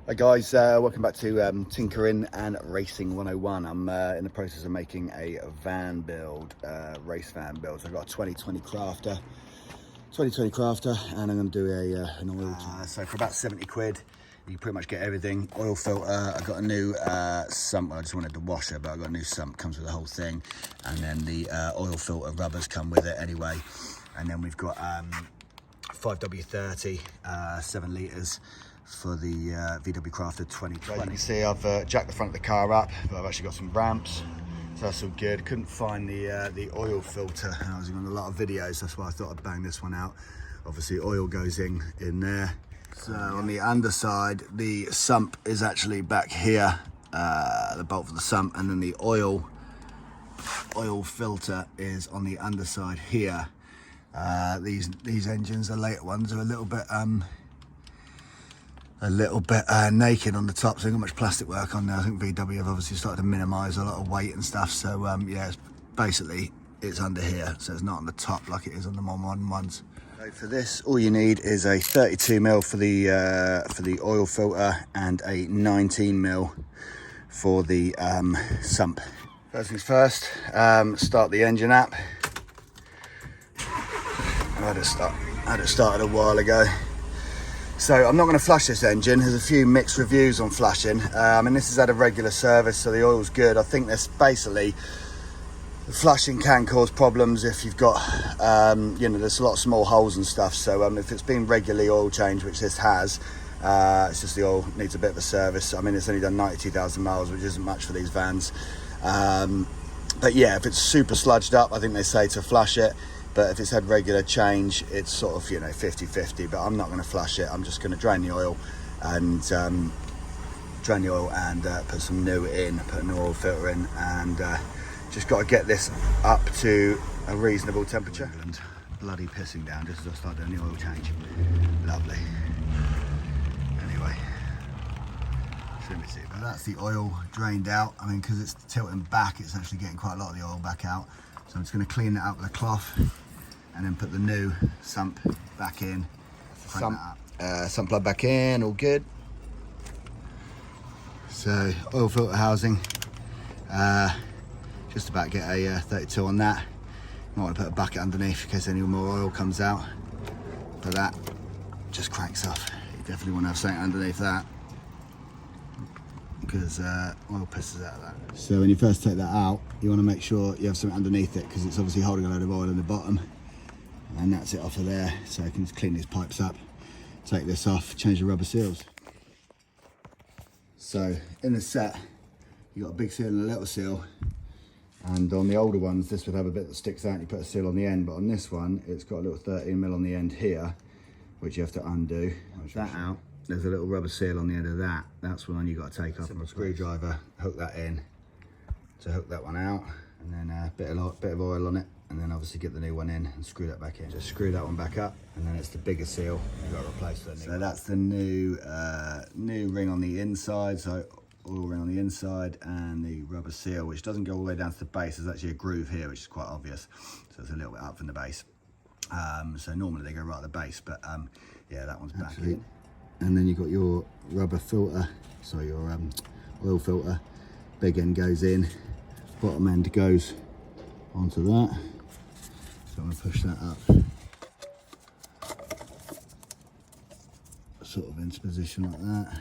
Hi guys, welcome back to Tinkering and Racing 101. I'm in the process of making a van build, race van build. So I've got a 2020 Crafter, and I'm going to do an oil change. So for about 70 quid, you can pretty much get everything. Oil filter, I got a new sump. Well, I just wanted the washer, but I got a new sump, comes with the whole thing. And then the oil filter rubbers come with it anyway. And then we've got 5W30, 7 litres. For the VW Crafter 2020. As you can see, I've jacked the front of the car up, but I've actually got some ramps, so that's all good. Couldn't find the oil filter. I was on a lot of videos, that's why I thought I'd bang this one out. Obviously, oil goes in there. So on the underside, the sump is actually back here, the bolt for the sump, and then the oil filter is on the underside here. These engines, the later ones, are a little bit naked on the top, so not much plastic work on there. I think VW have obviously started to minimise a lot of weight and stuff, so yeah, it's under here, so it's not on the top like it is on the more modern ones. So for this, all you need is a 32mm for the oil filter and a 19mm for the sump. First things first, start the engine app. I had it started a while ago. So I'm not going to flush this engine. There's a few mixed reviews on flashing. And this has had a regular service, so the oil's good. I think this basically, the flushing can cause problems if you've got, there's a lot of small holes and stuff. So if it's been regularly oil changed, which this has, it's just the oil needs a bit of a service. I mean, it's only done 92,000 miles, which isn't much for these vans. But yeah, if it's super sludged up, I think they say to flush it. But if it's had regular change, it's sort of, 50-50, but I'm not going to flush it. I'm just going to drain the oil and put some new in, put a new oil filter in, and just got to get this up to a reasonable temperature. And bloody pissing down just as I start doing the oil change. Lovely. Anyway, let me see. But that's the oil drained out. I mean, because it's tilting back, it's actually getting quite a lot of the oil back out. So I'm just going to clean that up with a cloth and then put the new sump back in. Sump plug back in, all good. So oil filter housing, just about get a 32 on that. Might want to put a bucket underneath in case any more oil comes out. But that just cranks off. You definitely want to have something underneath that, because oil pisses out of that. So when you first take that out, you want to make sure you have something underneath it, because it's obviously holding a load of oil in the bottom, and that's it off of there. So I can just clean these pipes up, take this off, change the rubber seals. So in the set, you've got a big seal and a little seal, and on the older ones, this would have a bit that sticks out and you put a seal on the end, but on this one, it's got a little 13mm on the end here, which you have to undo. That out. There's a little rubber seal on the end of that. That's one you got to take off with a screwdriver, hook that in to hook that one out, and then a bit of oil on it, and then obviously get the new one in and screw that back in. Just screw that one back up, and then it's the bigger seal you've got to replace that. So that's the new ring on the inside. So oil ring on the inside and the rubber seal, which doesn't go all the way down to the base. There's actually a groove here, which is quite obvious. So it's a little bit up from the base. So normally they go right at the base, but yeah, that one's back in. And then you've got your rubber filter, so your oil filter. Big end goes in, bottom end goes onto that. So I'm going to push that up, sort of into position like that,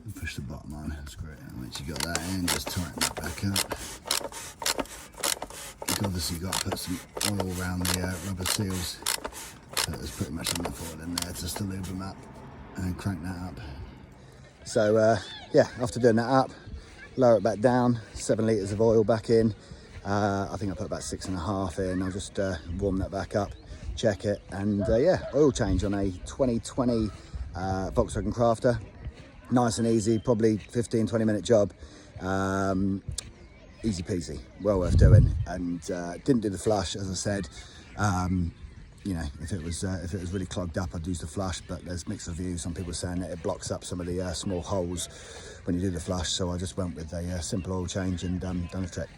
and push the bottom on and screw it in. Once you got that in, just tighten that back up. You've obviously got to put some oil around the rubber seals, so there's pretty much enough oil in there just to lube them up and crank that up. So yeah, after doing that up, lower it back down, 7 litres of oil back in. I think I put about 6.5 in. I'll just warm that back up, check it, and yeah, oil change on a 2020 Volkswagen Crafter. Nice and easy, probably 15-20 minute job. Easy peasy, well worth doing. And didn't do the flush, as I said. If it was really clogged up, I'd use the flush, but there's mixed reviews. Some people are saying that it blocks up some of the small holes when you do the flush, so I just went with a simple oil change and done the trick.